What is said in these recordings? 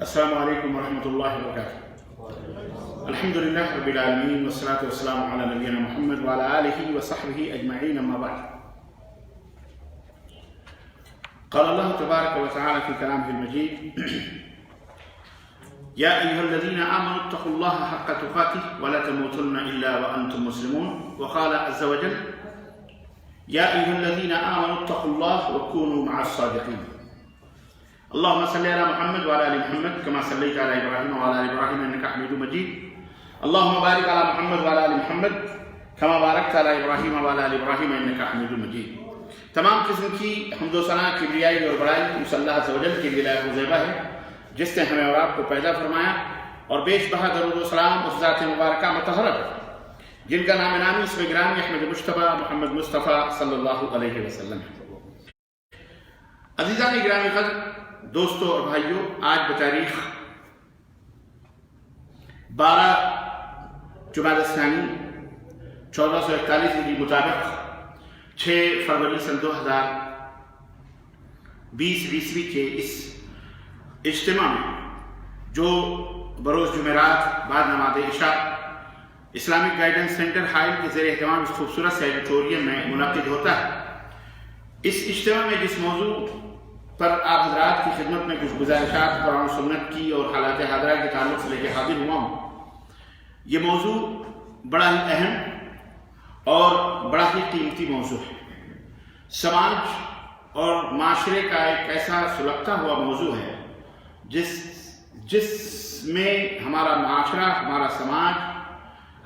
السلام علیکم ورحمۃ اللہ وبرکاتہ۔ الحمد للہ رب العالمین والصلاة والسلام علی نبینا محمد وعلی آلہ وصحبہ اجمعین، اما بعد۔ قال اللہ تبارک وتعالی فی کلامہ المجید: یا ایھا الذین آمنوا اتقوا اللہ حق تقاتہ ولا تموتن الا وانتم مسلمون، وقال عز وجل: یا ایھا الذین آمنوا اتقوا اللہ وکونوا مع الصادقین۔ اللهم صل على محمد وعلى ال محمد كما صليت على ابراهيم وعلى ال ابراهيم انك حميد مجيد. اللهم بارك على محمد وعلى ال محمد كما باركت على ابراهيم وعلى ال ابراهيم انك حميد مجيد۔ تمام قسم کی حمد و ثنا، کبریائی اور بڑائی اس اللہ عز و جل کے لیے لائق و زیبا ہے جس نے ہمیں اور آپ کو پیدا فرمایا، اور بیش بہا درود و سلام اس ذات مبارکہ مطہرہ جن کا نام نامی اسم گرامی احمد مجتبیٰ محمد مصطفیٰ صلی اللہ علیہ وسلم ہے۔ عزیزان گرامی قدر، دوستوں اور بھائیوں، آج بتاریخ 12 جمادی الثانی 1441 ہجری مطابق 6 فروری سن 2020 عیسوی کے اس اجتماع میں، جو بروز جمعرات بعد نماز عشاء اسلامک گائیڈنس سینٹر حائل کے زیر اہتمام اس خوبصورت سے ایڈیٹوریم میں منعقد ہوتا ہے، اس اجتماع میں جس موضوع پر آپ حضرات کی خدمت میں کچھ گزارشات قرآن و سنت کی اور حالات حاضرہ کے تعلق سے لے کے حاضر ہوا ہوں، یہ موضوع بڑا ہی اہم اور بڑا ہی قیمتی موضوع ہے۔ سماج اور معاشرے کا ایک ایسا سلگتا ہوا موضوع ہے جس میں ہمارا معاشرہ، ہمارا سماج،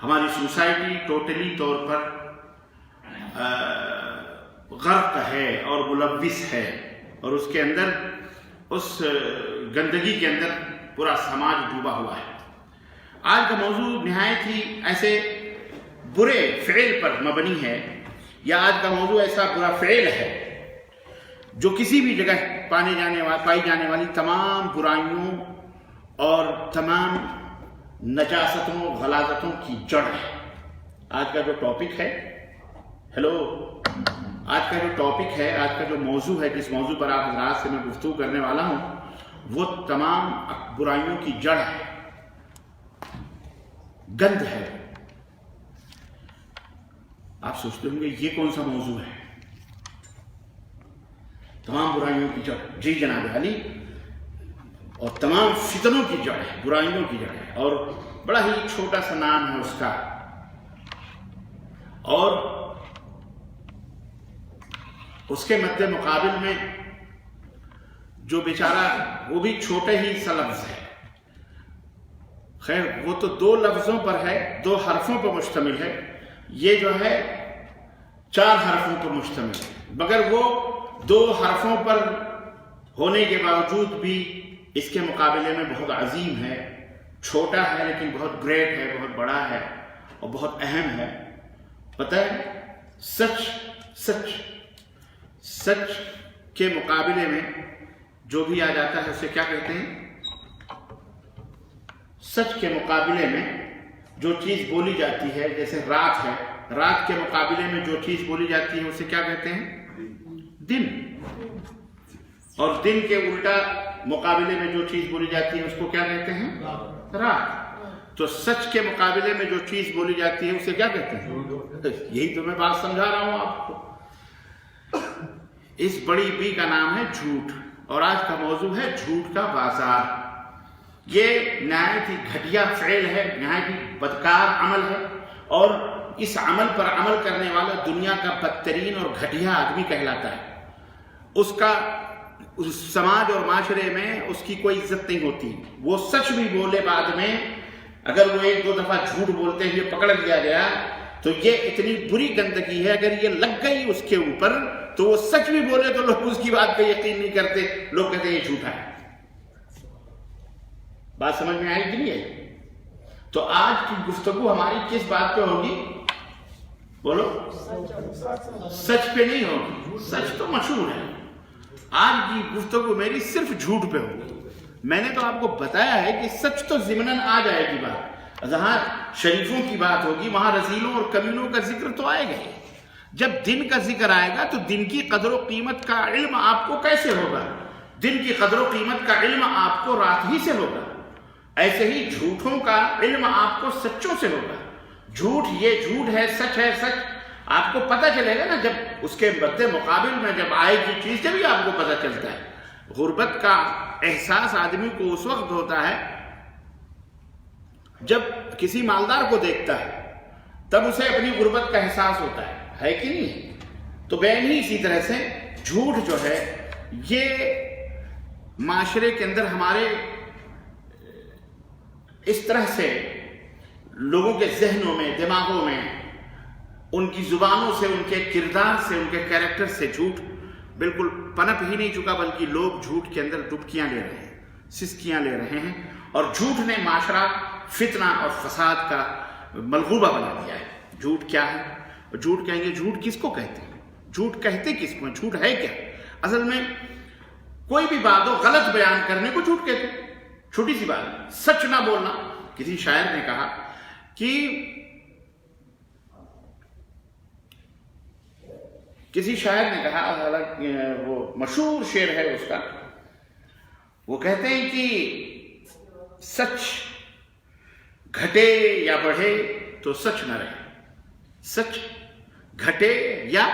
ہماری سوسائٹی ٹوٹلی طور پر غرق ہے اور ملوث ہے، اور اس کے اندر، اس گندگی کے اندر پورا سماج ڈوبا ہوا ہے۔ آج کا موضوع نہایت ہی ایسے برے فعل پر مبنی ہے، یا آج کا موضوع ایسا برا فعل ہے جو کسی بھی جگہ پائی جانے والی تمام برائیوں اور تمام نجاستوں، غلاظتوں کی جڑ ہے۔ آج کا جو ٹاپک ہے، آج کا جو ٹاپک ہے، آج کا جو موضوع ہے، جس موضوع پر آپ حضرات سے میں گفتگو کرنے والا ہوں، وہ تمام برائیوں کی جڑ ہے، گند ہے۔ آپ سوچتے ہوں گے یہ کون سا موضوع ہے؟ تمام برائیوں کی جڑ، جی جناب علی، اور تمام فتنوں کی جڑ ہے، برائیوں کی جڑ ہے، اور بڑا ہی چھوٹا سا نام ہے اس کا، اور اس کے مد مقابل میں جو بیچارہ، وہ بھی چھوٹے ہی سا لفظ ہے، خیر وہ تو 2 لفظوں پر ہے، 2 حرفوں پر مشتمل ہے، یہ جو ہے 4 حرفوں پر مشتمل ہے، مگر وہ 2 حرفوں پر ہونے کے باوجود بھی اس کے مقابلے میں بہت عظیم ہے، چھوٹا ہے لیکن بہت گریٹ ہے، بہت بڑا ہے اور بہت اہم ہے۔ پتہ ہے، سچ کے مقابلے میں جو بھی آ جاتا ہے اسے کیا کہتے ہیں؟ سچ کے مقابلے میں جو چیز بولی جاتی ہے، جیسے رات ہے، رات کے مقابلے میں جو چیز بولی جاتی ہے اسے کیا کہتے ہیں؟ دن۔ اور دن کے الٹا مقابلے میں جو چیز بولی جاتی ہے اس کو کیا کہتے ہیں؟ رات۔ تو سچ کے مقابلے میں جو چیز بولی جاتی ہے اسے کیا کہتے ہیں؟ یہی تو میں بات سمجھا رہا ہوں آپ کو۔ اس بڑی بی کا نام ہے جھوٹ، اور آج کا موضوع ہے جھوٹ کا بازار۔ یہ نہایت ہی گھٹیا فعل ہے، نہایت ہی بدکار عمل ہے، اور اس عمل پر عمل کرنے والا دنیا کا بدترین اور گھٹیا آدمی کہلاتا ہے۔ اس سماج اور معاشرے میں اس کی کوئی عزت نہیں ہوتی۔ وہ سچ بھی بولے بعد میں، اگر وہ 1-2 دفعہ جھوٹ بولتے ہوئے پکڑ لیا گیا تو یہ اتنی بری گندگی ہے، اگر یہ لگ گئی اس کے اوپر تو وہ سچ بھی بولے تو لوگ اس کی بات پہ یقین نہیں کرتے، لوگ کہتے ہیں یہ جھوٹا ہے۔ بات سمجھ میں آئی کہ نہیں آئی؟ تو آج کی گفتگو ہماری کس بات پہ ہوگی؟ بولو، سچ پہ نہیں ہوگی، سچ تو مشہور ہے۔ آج کی گفتگو میری صرف جھوٹ پہ ہوگی۔ میں نے تو آپ کو بتایا ہے کہ سچ تو ضمناً آ جائے گی بات، جہاں شریفوں کی بات ہوگی وہاں رذیلوں اور کمینوں کا ذکر تو آئے گا ہی۔ جب دن کا ذکر آئے گا تو دن کی قدر و قیمت کا علم آپ کو کیسے ہوگا؟ دن کی قدر و قیمت کا علم آپ کو رات ہی سے ہوگا، ایسے ہی جھوٹوں کا علم آپ کو سچوں سے ہوگا۔ جھوٹ یہ جھوٹ ہے، سچ ہے سچ، آپ کو پتہ چلے گا نا جب اس کے بدے مقابل میں جب آئے گی چیز، جب ہی آپ کو پتہ چلتا ہے۔ غربت کا احساس آدمی کو اس وقت ہوتا ہے جب کسی مالدار کو دیکھتا ہے، تب اسے اپنی غربت کا احساس ہوتا ہے کہ نہیں؟ تو بین ہی اسی طرح سے جھوٹ جو ہے یہ معاشرے کے اندر ہمارے اس طرح سے لوگوں کے ذہنوں میں، دماغوں میں، ان کی زبانوں سے، ان کے کردار سے، ان کے کیریکٹر سے جھوٹ بالکل پنپ ہی نہیں چکا، بلکہ لوگ جھوٹ کے اندر ڈبکیاں لے رہے ہیں، سسکیاں لے رہے ہیں، اور جھوٹ نے معاشرہ فتنہ اور فساد کا ملغوبہ بنا دیا ہے۔ جھوٹ کیا ہے؟ جھوٹ کہیں گے، جھوٹ کس کو کہتے ہیں؟ جھوٹ کہتے کس کو ہیں؟ جھوٹ ہے کیا؟ اصل میں کوئی بھی بات ہو غلط بیان کرنے کو جھوٹ کہتے ہیں۔ چھوٹی سی بات، سچ نہ بولنا۔ کسی شاعر نے کہا کہ وہ مشہور شعر ہے اس کا، وہ کہتے ہیں کہ سچ گھٹے یا بڑھے تو سچ نہ رہے، سچ گھٹے یا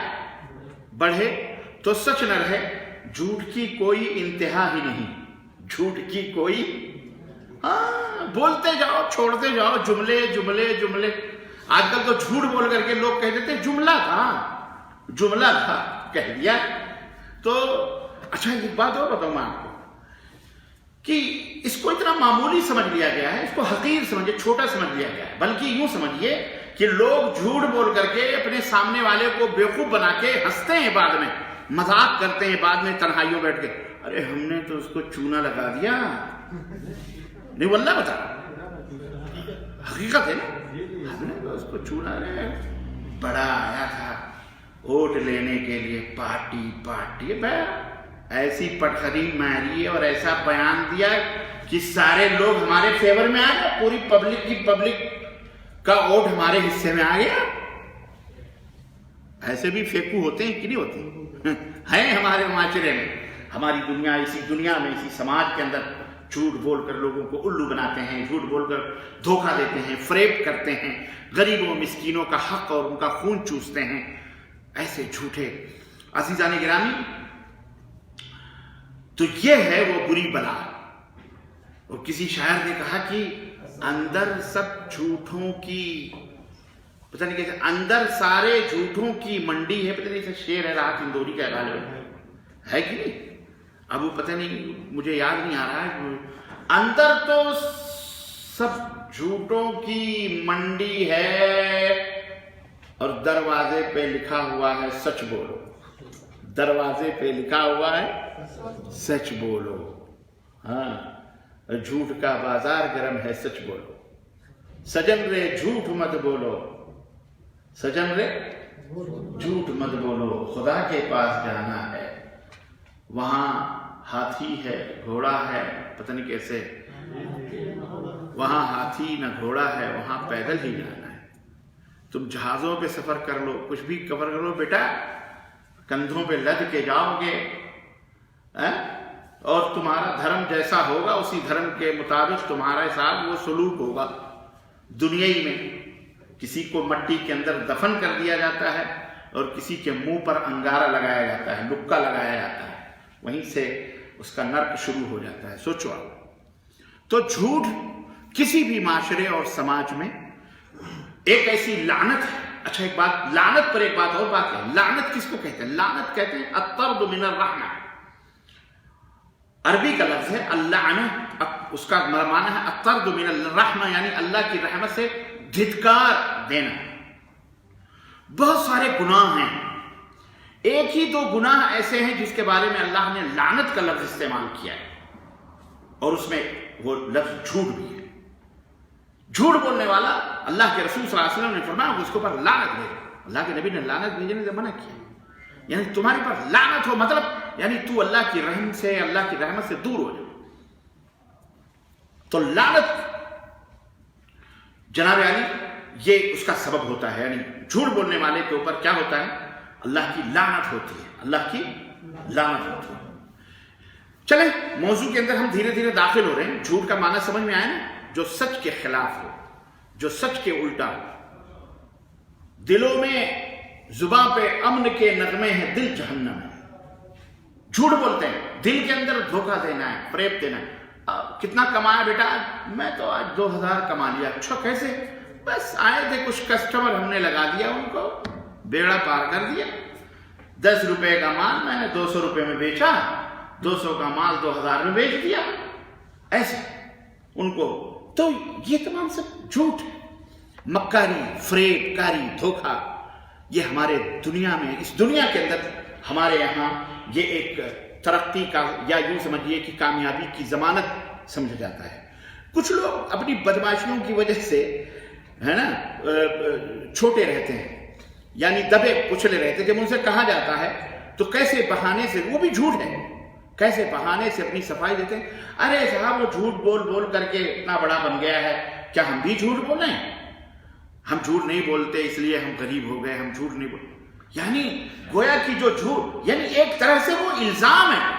بڑھے تو سچ نہ رہے، جھوٹ کی کوئی انتہا ہی نہیں، جھوٹ کی کوئی، بولتے جاؤ چھوڑتے جاؤ، جملے جملے جملے۔ آج کل تو جھوٹ بول کر کے لوگ کہہ دیتے جملہ تھا کہہ دیا۔ تو اچھا ایک بات اور بتاؤں میں آپ کو کہ اس کو اتنا معمولی سمجھ لیا گیا ہے، اس کو حقیر سمجھے، چھوٹا سمجھ لیا گیا ہے، بلکہ یوں سمجھیے کہ لوگ جھوٹ بول کر کے اپنے سامنے والے کو بیوقوف بنا کے ہنستے ہیں، بعد میں مذاق کرتے ہیں، بعد میں تنہائیوں بیٹھ کے، ارے ہم نے تو اس کو چونا لگا دیا۔ نہیں واللہ بتا، حقیقت ہے نا، ہم نے تو اس کو چونا، بڑا آیا تھا ووٹ لینے کے لیے، پارٹی ایسی پٹخری ماری ہے اور ایسا بیان دیا کہ سارے لوگ ہمارے فیور میں آ گئے، پوری پبلک کا ووٹ ہمارے حصے میں آ گیا۔ ایسے بھی فیکو ہوتے ہیں کہ نہیں ہوتے ہیں ہمارے معاشرے میں، ہماری دنیا، اسی دنیا میں، اسی سماج کے اندر جھوٹ بول کر لوگوں کو الو بناتے ہیں، جھوٹ بول کر دھوکہ دیتے ہیں، فریب کرتے ہیں، غریبوں مسکینوں کا حق اور ان کا خون چوستے ہیں، ایسے جھوٹے۔ عزیزان گرامی، تو یہ ہے وہ بری بلا۔ اور کسی شاعر نے کہا کہ اندر سب جھوٹوں کی، پتہ نہیں کیسے، اندر سارے جھوٹوں کی منڈی ہے، پتہ نہیں سے شعر ہے، راحت اندوری کا ہے کہ نہیں؟ اب وہ پتہ نہیں، مجھے یاد نہیں آ رہا ہے۔ اندر تو سب جھوٹوں کی منڈی ہے اور دروازے پہ لکھا ہوا ہے سچ بولو، دروازے پہ لکھا ہوا ہے سچ بولو۔ ہاں، جھوٹ کا بازار گرم ہے، سچ بولو، سجن رے جھوٹ مت بولو، سجن رے جھوٹ مت بولو، خدا کے پاس جانا ہے، وہاں ہاتھی ہے گھوڑا ہے، پتہ نہیں کیسے، وہاں ہاتھی نہ گھوڑا ہے، وہاں پیدل ہی جانا ہے۔ تم جہازوں پہ سفر کر لو، کچھ بھی کور کرو بیٹا، کندھوں پہ لد کے جاؤ گے، اور تمہارا دھرم جیسا ہوگا اسی دھرم کے مطابق تمہارے ساتھ وہ سلوک ہوگا۔ دنیائی میں کسی کو مٹی کے اندر دفن کر دیا جاتا ہے اور کسی کے منہ پر انگارہ لگایا جاتا ہے، لکا لگایا جاتا ہے، وہیں سے اس کا نرک شروع ہو جاتا ہے۔ سوچو آپ، تو جھوٹ کسی بھی معاشرے اور سماج میں ایک ایسی لعنت ہے۔ اچھا ایک بات، لعنت پر ایک بات اور بات ہے، لعنت کس کو کہتے ہیں؟ لعنت کہتے ہیں الطرد من الرحمہ، عربی کا لفظ ہے اللعنہ، اس کا معنی ہے الطرد من الرحمہ، یعنی اللہ کی رحمت سے دھتکار دینا۔ بہت سارے گناہ ہیں، ایک ہی دو گناہ ایسے ہیں جس کے بارے میں اللہ نے لعنت کا لفظ استعمال کیا ہے، اور اس میں وہ لفظ جھوٹ بھی ہے۔ جھوٹ بولنے والا، اللہ کے رسول صلی اللہ علیہ وسلم نے فرمایا کہ اس کے اوپر لعنت بھیجو۔ اللہ کے نبی نے لعنت بھیجنے سے منع کیا، یعنی تمہارے پر لعنت ہو، مطلب یعنی تو اللہ کی رحم سے، اللہ کی رحمت سے دور ہو جائے۔ تو لعنت جناب علی یہ اس کا سبب ہوتا ہے، یعنی جھوٹ بولنے والے کے اوپر کیا ہوتا ہے؟ اللہ کی لعنت ہوتی ہے، اللہ کی لعنت ہوتی ہے۔ چلیں موضوع کے اندر ہم دھیرے دھیرے داخل ہو رہے ہیں. جھوٹ کا معنی سمجھ میں آیا نا؟ جو سچ کے خلاف ہو، جو سچ کے الٹا ہو. دلوں میں زباں پہ امن کے نغمے ہیں، دل جہنم ہے. جھوٹ بولتے ہیں، دل کے اندر دھوکہ دینا ہے، فریب دینا ہے. کتنا کمایا بیٹا؟ میں تو آج 2000 کما لیا. اچھا کیسے؟ بس آئے تھے کچھ کسٹمر، ہم نے لگا دیا ان کو، بیڑا پار کر دیا. 10 روپے کا مال میں نے 200 روپے میں بیچا، 200 کا مال 2000 میں بیچ دیا. ایسے ان کو تو یہ تمام سب جھوٹ، مکاری، فریب کاری، دھوکہ. یہ ہمارے دنیا میں، اس دنیا کے اندر ہمارے یہاں یہ ایک ترقی کا یا یوں سمجھیے کہ کامیابی کی ضمانت سمجھا جاتا ہے. کچھ لوگ اپنی بدماشیوں کی وجہ سے ہے نا چھوٹے رہتے ہیں، یعنی دبے کچلے رہتے. جب ان سے کہا جاتا ہے تو کیسے بہانے سے، وہ بھی جھوٹ ہے، کیسے بہانے سے اپنی صفائی دیتے ہیں. ارے صاحب وہ جھوٹ بول بول کر کے اتنا بڑا بن گیا ہے، کیا ہم بھی جھوٹ بولیں؟ ہم جھوٹ نہیں بولتے اس لیے ہم غریب ہو گئے، ہم جھوٹ نہیں بولتے. یعنی گویا کہ جو جھوٹ، یعنی ایک طرح سے وہ الزام ہے.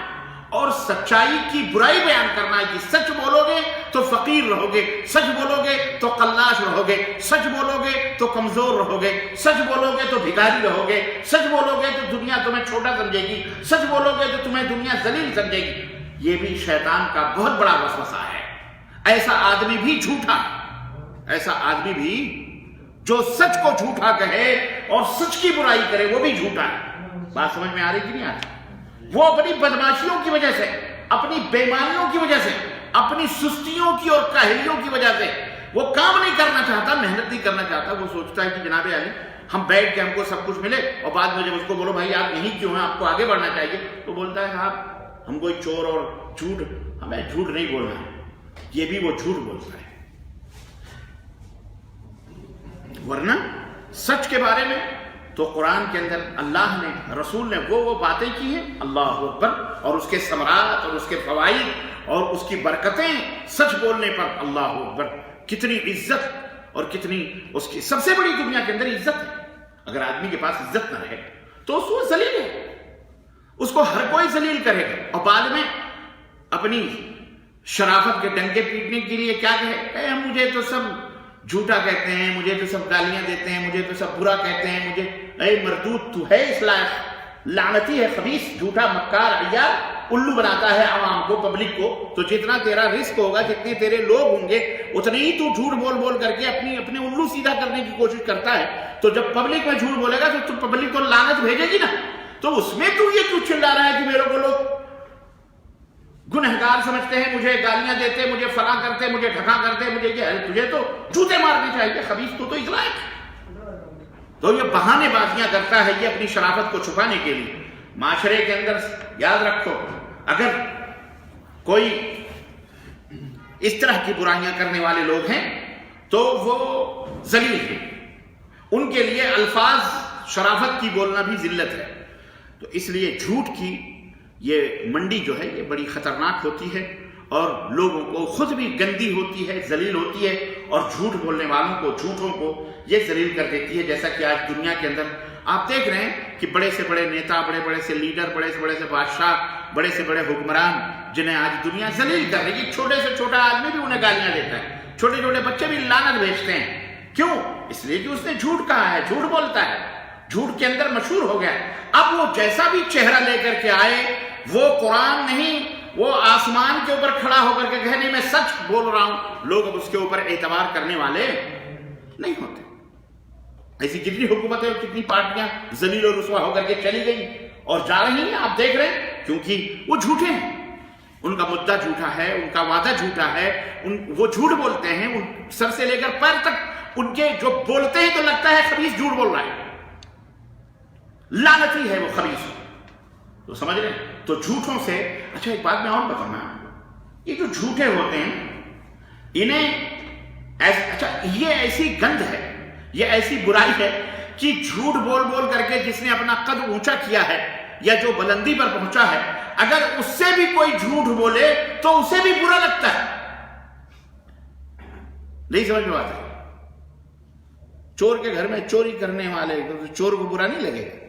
اور سچائی کی برائی بیان کرنا ہے کہ سچ بولو گے تو فقیر رہو گے، سچ بولو گے تو قلاش رہو گے، سچ بولو گے تو کمزور رہو گے، سچ بولو گے تو بھکاری رہو گے، سچ بولو گے تو دنیا تمہیں چھوٹا سمجھے گی، سچ بولو گے تو تمہیں دنیا ذلیل سمجھے گی. یہ بھی شیطان کا بہت بڑا وسوسہ ہے. ایسا آدمی بھی جھوٹا، ایسا آدمی بھی جو سچ کو جھوٹا کہے اور سچ کی برائی کرے وہ بھی جھوٹا ہے. بات سمجھ میں آ رہی کہ نہیں آ رہی؟ وہ اپنی بدماشیوں کی وجہ سے، اپنی بےمانیوں کی وجہ سے، اپنی سستیوں کی اور کاہلیوں کی وجہ سے وہ کام نہیں کرنا چاہتا، محنت نہیں کرنا چاہتا. وہ سوچتا ہے کہ جناب علی ہم بیٹھ کے ہم کو سب کچھ ملے، اور بعد میں جب اس کو بولو بھائی آپ یہیں کیوں ہیں، آپ کو آگے بڑھنا چاہیے، تو بولتا ہے صاحب ہم کوئی چور اور جھوٹ، ہمیں جھوٹ نہیں بولنا. یہ بھی وہ جھوٹ بولتا ہے. ورنہ سچ کے بارے میں تو قرآن کے اندر اللہ نے، رسول نے وہ باتیں کی ہیں، اللہ اکبر، اور اس کے ثمرات اور اس کے فوائد اور اس کی برکتیں سچ بولنے پر، اللہ اکبر، کتنی عزت اور کتنی اس کی سب سے بڑی دنیا کے اندر عزت ہے. اگر آدمی کے پاس عزت نہ رہے تو اس کو ذلیل ہے، اس کو ہر کوئی ذلیل کرے گا. اور بعد میں اپنی شرافت کے ڈنکے پیٹنے کے لیے کیا کہے، اے مجھے تو سب جھوٹا کہتے ہیں، مجھے تو سب گالیاں دیتے ہیں، مجھے تو سب برا کہتے ہیں، مجھے اے مردود تو ہے اس لائق، لعنتی ہے، خبیث، جھوٹا، مکار، عیار، الو بناتا ہے عوام کو، پبلک کو. تو جتنا تیرا رزق ہوگا، جتنے تیرے لوگ ہوں گے، اتنے ہی تو جھوٹ بول بول کر کے اپنے الو سیدھا کرنے کی کوشش کرتا ہے. تو جب پبلک میں جھوٹ بولے گا تو پبلک تو لعنت بھیجے گی نا. تو اس میں تو یہ کیوں چلا رہا ہے کہ میرے کو لوگ گنہگار سمجھتے ہیں، مجھے گالیاں دیتے، مجھے فلاں کرتے، مجھے ڈھکا کرتے، مجھے یہ، تجھے تو جوتے مارنے چاہیے، خبیث تو اس لائق. تو یہ بہانے بازیاں کرتا ہے یہ اپنی شرافت کو چھپانے کے لیے. معاشرے کے اندر یاد رکھو، اگر کوئی اس طرح کی برائیاں کرنے والے لوگ ہیں تو وہ ذلیل ہیں. ان کے لیے الفاظ شرافت کی بولنا بھی ذلت ہے. تو اس لیے جھوٹ کی یہ منڈی جو ہے یہ بڑی خطرناک ہوتی ہے، اور لوگوں کو خود بھی گندی ہوتی ہے، ذلیل ہوتی ہے، اور جھوٹ بولنے والوں کو، جھوٹوں کو یہ ذلیل کر دیتی ہے. جیسا کہ آج دنیا کے اندر آپ دیکھ رہے ہیں کہ بڑے سے بڑے نیتا، بڑے بڑے سے لیڈر، بڑے سے بادشاہ، بڑے سے بڑے حکمران جنہیں آج دنیا ذلیل کر رہی ہے. چھوٹے سے چھوٹا آدمی بھی انہیں گالیاں دیتا ہے، چھوٹے چھوٹے بچے بھی لعنت بھیجتے ہیں. کیوں؟ اس لیے کہ اس نے جھوٹ کہا ہے، جھوٹ بولتا ہے، جھوٹ کے اندر مشہور ہو گیا. اب وہ جیسا بھی چہرہ لے کر کے آئے، وہ قرآن نہیں، وہ آسمان کے اوپر کھڑا ہو کر کے کہے نہیں میں سچ بول رہا ہوں، لوگ اب اس کے اوپر اعتبار کرنے والے نہیں ہوتے. ایسی کتنی حکومتیں اور کتنی پارٹیاں ذلیل و رسوا ہو کر کے چلی گئی اور جا رہی ہیں، آپ دیکھ رہے ہیں، کیونکہ وہ جھوٹے ہیں، ان کا مدعا جھوٹا ہے، ان کا وعدہ جھوٹا ہے، وہ جھوٹ بولتے ہیں، ان سر سے لے کر پیر تک ان کے جو بولتے ہیں تو لگتا ہے خبیث جھوٹ بول رہا ہے، لعنتی ہے وہ خبیث. تو سمجھ رہے ہیں؟ تو جھوٹوں سے، اچھا ایک بات میں اور بتاؤں، یہ جو جھوٹے ہوتے ہیں انہیں اچھا یہ ایسی گند ہے، یہ ایسی برائی ہے کہ جھوٹ بول بول کر کے جس نے اپنا قد اونچا کیا ہے یا جو بلندی پر پہنچا ہے، اگر اس سے بھی کوئی جھوٹ بولے تو اسے بھی برا لگتا ہے. نہیں سمجھ میں آتا ہے؟ چور کے گھر میں چوری کرنے والے چور کو برا نہیں لگے گا؟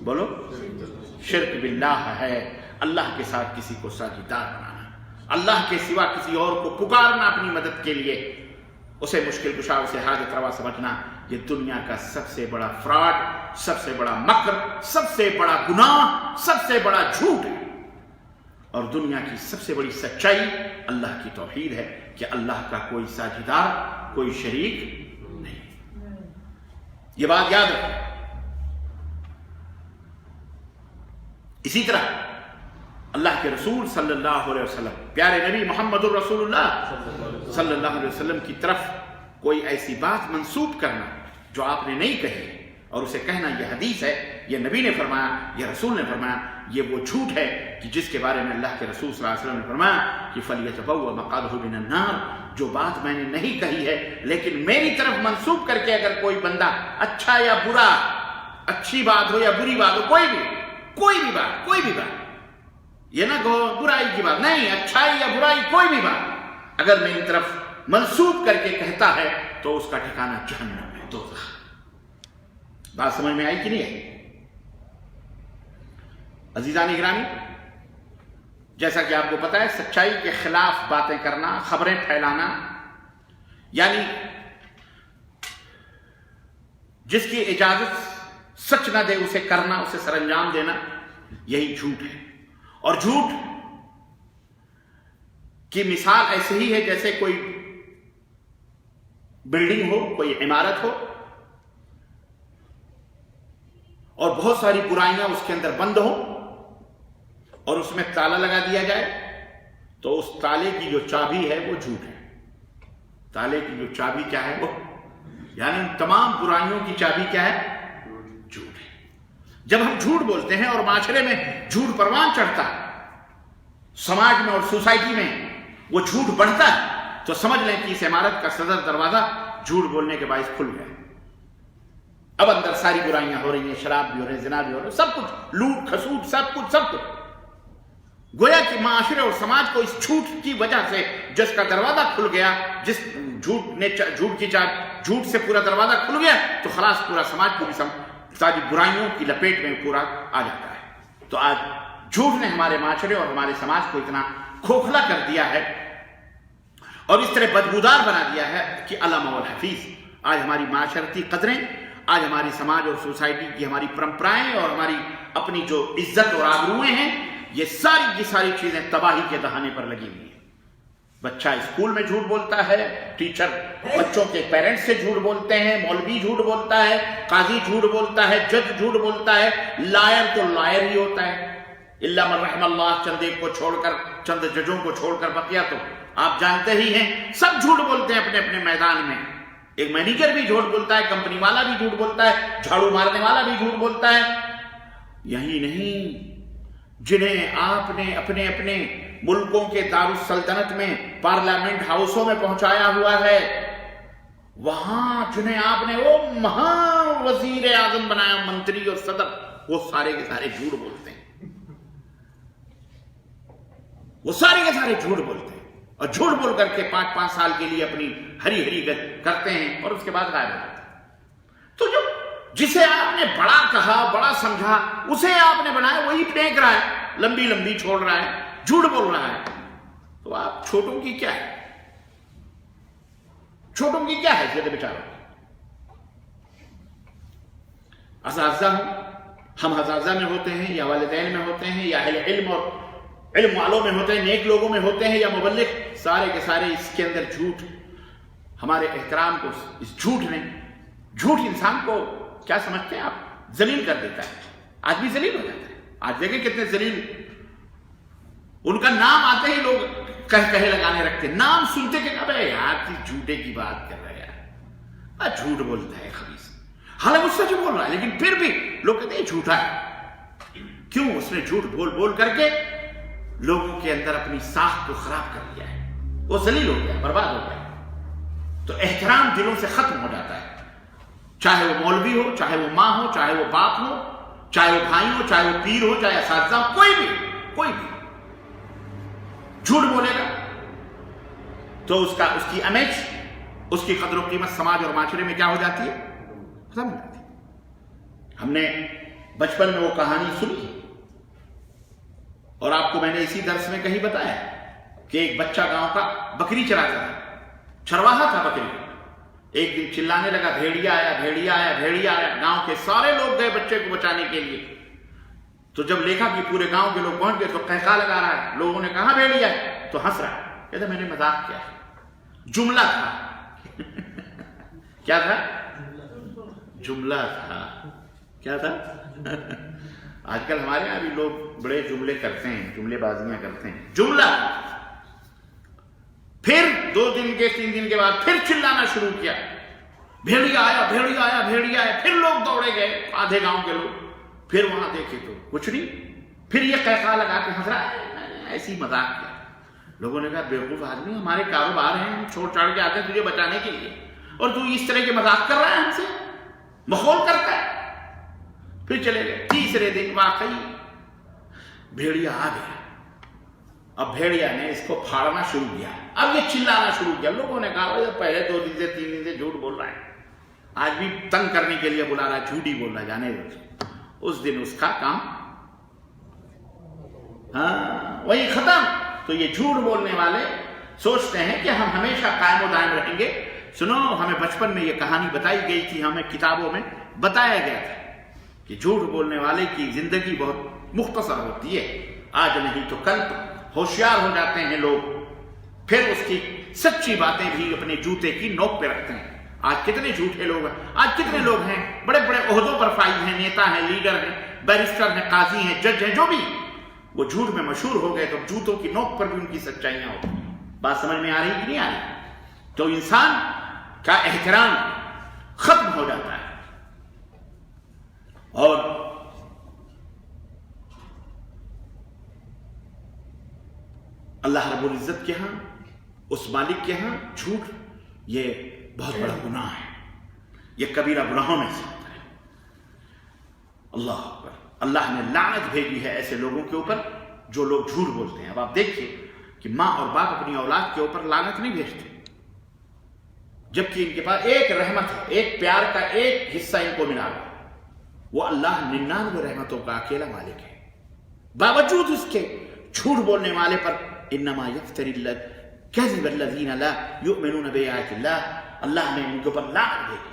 بولو، شرک باللہ ہے اللہ کے ساتھ کسی کو ساجدار بنانا، اللہ کے سوا کسی اور کو پکارنا اپنی مدد کے لیے، اسے مشکل کشا، اسے حاجت روا سمجھنا، یہ دنیا کا سب سے بڑا فراڈ، سب سے بڑا مکر، سب سے بڑا گناہ، سب سے بڑا جھوٹ ہے۔ اور دنیا کی سب سے بڑی سچائی اللہ کی توحید ہے کہ اللہ کا کوئی ساجدار، کوئی شریک نہیں۔ یہ بات یاد رکھیں۔ اسی طرح اللہ کے رسول صلی اللہ علیہ وسلم، پیارے نبی محمد الرسول اللہ صلی اللہ علیہ وسلم کی طرف کوئی ایسی بات منسوب کرنا جو آپ نے نہیں کہی اور اسے کہنا یہ حدیث ہے، یہ نبی نے فرمایا، یہ رسول نے فرمایا، یہ وہ جھوٹ ہے کہ جس کے بارے میں اللہ کے رسول صلی اللہ علیہ وسلم نے فرمایا کہ فَلْيَتَبَوَّأْ مَقْعَدَهُ مِنَ النَّارِ، جو بات میں نے نہیں کہی ہے لیکن میری طرف منسوب کر کے اگر کوئی بندہ اچھا یا برا، اچھی بات ہو یا بری بات ہو، کوئی بھی بات، یہ نہ کہو برائی کی بات، نہیں، اچھائی یا برائی کوئی بھی بات اگر میری طرف منسوب کر کے کہتا ہے تو اس کا ٹھکانہ جہنم ہے، دوزخ۔ بات سمجھ میں آئی کہ نہیں ہے؟ عزیزان گرامی، جیسا کہ آپ کو پتا ہے سچائی کے خلاف باتیں کرنا، خبریں پھیلانا، یعنی جس کی اجازت سچ نہ دے اسے کرنا، اسے سر انجام دینا، یہی جھوٹ ہے۔ اور جھوٹ کی مثال ایسے ہی ہے جیسے کوئی بلڈنگ ہو، کوئی عمارت ہو اور بہت ساری برائیاں اس کے اندر بند ہوں اور اس میں تالا لگا دیا جائے تو اس تالے کی جو چابی ہے وہ جھوٹ ہے۔ تالے کی جو چابی کیا ہے وہ، یعنی تمام برائیوں کی چابی کیا ہے؟ جھوٹ ہے۔ جب ہم جھوٹ بولتے ہیں اور معاشرے میں جھوٹ پروان چڑھتا ہے، سماج میں اور سوسائٹی میں وہ جھوٹ بڑھتا ہے، تو سمجھ لیں کہ اس عمارت کا صدر دروازہ جھوٹ بولنے کے باعث کھل گیا۔ اب اندر ساری برائیاں ہو رہی ہیں، شراب بھی ہو رہے ہیں، زنا بھی ہو رہے ہیں، سب کچھ، لوٹ کھسوٹ، سب کچھ۔ گویا کہ معاشرے اور سماج کو اس جھوٹ کی وجہ سے جس کا دروازہ کھل گیا، جس جھوٹ سے پورا دروازہ کھل گیا تو خلاص پورا سماج پوری ساری برائیوں کی لپیٹ میں پورا آ جاتا ہے۔ تو آج جھوٹ نے ہمارے معاشرے اور ہمارے سماج کو اتنا کھوکھلا کر دیا ہے اور اس طرح بدبودار بنا دیا ہے کہ علامہ والحفیظ آج ہماری معاشرتی قدریں، آج ہماری سماج اور سوسائٹی کی ہماری پرمپرائیں اور ہماری اپنی جو عزت اور آبروئیں ہیں، یہ ساری کی ساری چیزیں تباہی کے دہانے پر لگی ہوئی ہیں۔ بچہ اسکول میں جھوٹ بولتا ہے، ٹیچر بچوں کے پیرنٹس سے جھوٹ بولتے ہیں، مولوی جھوٹ بولتا ہے، قاضی جھوٹ بولتا ہے، جج جھوٹ بولتا ہے، لائر تو لائر ہی ہوتا ہے، الا من رحم اللہ، چند ایک کو چھوڑ کر، چند ججوں کو چھوڑ کر بقیہ تو آپ جانتے ہی ہیں سب جھوٹ بولتے ہیں اپنے اپنے میدان میں۔ ایک مینیجر بھی جھوٹ بولتا ہے، کمپنی والا بھی جھوٹ بولتا ہے، جھاڑو مارنے والا بھی جھوٹ بولتا ہے۔ یہی نہیں، جنہیں آپ نے اپنے اپنے ملکوں کے دارالسلطنت میں پارلیمنٹ ہاؤسوں میں پہنچایا ہوا ہے، وہاں جنہیں آپ نے وہ مہا وزیر اعظم بنایا، منتری اور صدر، وہ سارے کے سارے جھوٹ بولتے ہیں، وہ سارے کے سارے جھوٹ بولتے ہیں اور جھوٹ بول کر کے 5-5 سال کے لیے اپنی ہری ہری کرتے ہیں اور اس کے بعد غائب ہو جاتے ہیں۔ تو جو جسے آپ نے بڑا کہا، بڑا سمجھا، اسے آپ نے بنایا، وہی پھینک رہا ہے، لمبی لمبی چھوڑ رہا ہے، جھوٹ بول رہا ہے، تو آپ چھوٹوں کی کیا ہے؟ چھوٹوں کی کیا حیثیت ہے بیچاروں؟ اساتذہ ہوں، ہم اساتذہ میں ہوتے ہیں یا والدین میں ہوتے ہیں یا اہل علم اور علم والوں میں ہوتے ہیں، نیک لوگوں میں ہوتے ہیں یا مبلغ، سارے کے سارے اس کے اندر جھوٹ، ہمارے احترام کو اس جھوٹ نے، جھوٹ انسان کو کیا سمجھتے ہیں آپ؟ ذلیل کر دیتا ہے، آدمی ذلیل ہو جاتا ہے۔ آج دیکھیں کتنے ذلیل، ان کا نام آتے ہی لوگ کہے لگانے رکھتے ہیں، نام سنتے کہ ابے یار جھوٹے کی بات کر رہا ہے یار، جھوٹ بولتا ہے خبیث، حالانکہ وہ سچ بول رہا ہے لیکن پھر بھی لوگ کہتے ہیں جھوٹا ہے۔ کیوں؟ اس نے جھوٹ بول بول کر کے لوگوں کے اندر اپنی ساکھ کو خراب کر لیا ہے، وہ ذلیل ہو گیا، برباد ہو گیا۔ تو احترام دلوں سے ختم ہو جاتا ہے، چاہے وہ مولوی ہو، چاہے وہ ماں ہو، چاہے وہ باپ ہو، چاہے وہ بھائی ہو، چاہے وہ پیر ہو، چاہے اساتذہ ہو، کوئی بھی جھوٹ بولے گا تو اس کی امیج، اس کی قدر و قیمت سماج اور معاشرے میں کیا ہو جاتی ہے؟ ختم ہو جاتی ہے۔ ہم نے بچپن میں وہ کہانی سنی اور آپ کو میں نے اسی درس میں کہیں بتایا کہ ایک بچہ گاؤں کا بکری چراتا تھا، چرواہا تھا بکری. ایک دن چلانے لگا بھیڑیا آیا بھیڑیا آیا بھیڑیا آیا. گاؤں کے سارے لوگ گئے بچے کو بچانے کے لیے. تو جب دیکھا کہ پورے گاؤں کے لوگ پہنچ گئے تو قہقہ لگا رہا ہے. لوگوں نے کہا بھیڑیا ہے تو ہنس رہا ہے، کہتا میں نے مذاق کیا. جملہ تھا کیا تھا؟ جملہ تھا. کیا تھا؟ آج کل ہمارے یہاں بھی لوگ بڑے جملے کرتے ہیں، جملے بازیاں کرتے ہیں. جملہ. پھر 2 دن کے 3 دن کے بعد پھر چلانا شروع کیا، بھیڑیا آیا بھیڑیا آیا بھیڑیا آیا. پھر لوگ دوڑے گئے، آدھے گاؤں کے لوگ. پھر وہاں دیکھے تو کچھ نہیں. پھر یہ قہقہ لگا کے ہنس رہا ہے، ایسی مذاق کیا. لوگوں نے کہا بیوقوف آدمی، ہمارے کاروبار ہیں، ہم چھوڑ چھاڑ کے آتے ہیں تجھے بچانے کے لیے اور تو اس طرح کے مذاق کر رہا ہے، ہم سے مخول کرتا ہے. پھر چلے گئے. تیسرے دن واقعی بھیڑیا آ گیا. اب بھیڑیا نے اس کو پھاڑنا شروع کیا. اب یہ چلانا شروع کیا. لوگوں نے کہا پہلے 2 دن سے 3 دن سے جھوٹ بول رہا ہے، آج بھی تنگ کرنے کے لیے بلا رہا ہے، جھوٹ ہی بول رہا ہے، جانے دو. اس دن اس کا کام وہی ختم. تو یہ جھوٹ بولنے والے سوچتے ہیں کہ ہم ہمیشہ قائم و دائم رہیں گے. سنو، ہمیں بچپن میں یہ کہانی بتائی گئی تھی، ہمیں کتابوں میں بتایا گیا تھا کہ جھوٹ بولنے والے کی زندگی بہت مختصر ہوتی ہے. آج نہیں تو کل ہوشیار ہو جاتے ہیں لوگ، پھر اس کی سچی باتیں بھی اپنے جوتے کی نوک پہ رکھتے ہیں. آج کتنے جھوٹے لوگ ہیں، آج کتنے لوگ ہیں بڑے بڑے عہدوں پر فائز ہیں، نیتا ہیں، لیڈر ہیں، بیرسٹر ہیں، قاضی ہیں، جج ہیں، جو بھی، وہ جھوٹ میں مشہور ہو گئے تو جوتوں کی نوک پر بھی ان کی سچائیاں ہوتی ہیں. بات سمجھ میں آ رہی کہ نہیں آ رہی؟ تو انسان کا احترام ختم ہو جاتا ہے. اور اللہ رب العزت کے ہاں، اس مالک کے ہاں جھوٹ یہ بہت بڑا گناہ ہے، یہ کبیرہ گناہوں میں سے ہوتا ہے. اللہ اکبر. اللہ نے لعنت بھیجی ہے ایسے لوگوں کے اوپر جو لوگ جھوٹ بولتے ہیں. اب آپ دیکھیے کہ ماں اور باپ اپنی اولاد کے اوپر لعنت نہیں بھیجتے، جبکہ ان کے پاس ایک رحمت ہے، ایک پیار کا ایک حصہ ان کو ملا ہے. وہ اللہ 99 رحمتوں کا اکیلا مالک ہے. باوجود اس کے جھوٹ بولنے والے پر انما یفتری الکذب الذین لا یؤمنون بآیات اللہ، اللہ نے ان کے اوپر لعنت بھیجی.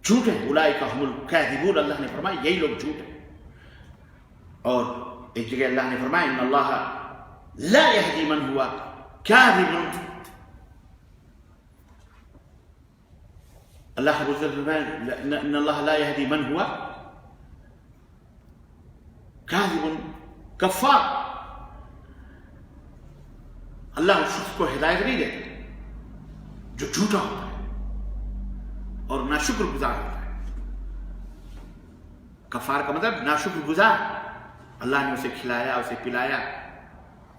جھوٹ ہے. اولئک هم الکاذبون، اللہ نے فرمایا یہی لوگ جھوٹ ہیں. اور ایک جگہ اللہ نے فرمایا ان اللہ لا یہدی من ہوا کاذب. اللہ ان اللہ لا یہدی من ہوا کاذب کفار. اللہ اس شخص کو ہدایت نہیں دیتا جو جھوٹا ہوتا ہے اور ناشکر گزار ہوتا ہے. کفار کا مطلب ناشکر گزار. اللہ نے اسے کھلایا، اسے پلایا،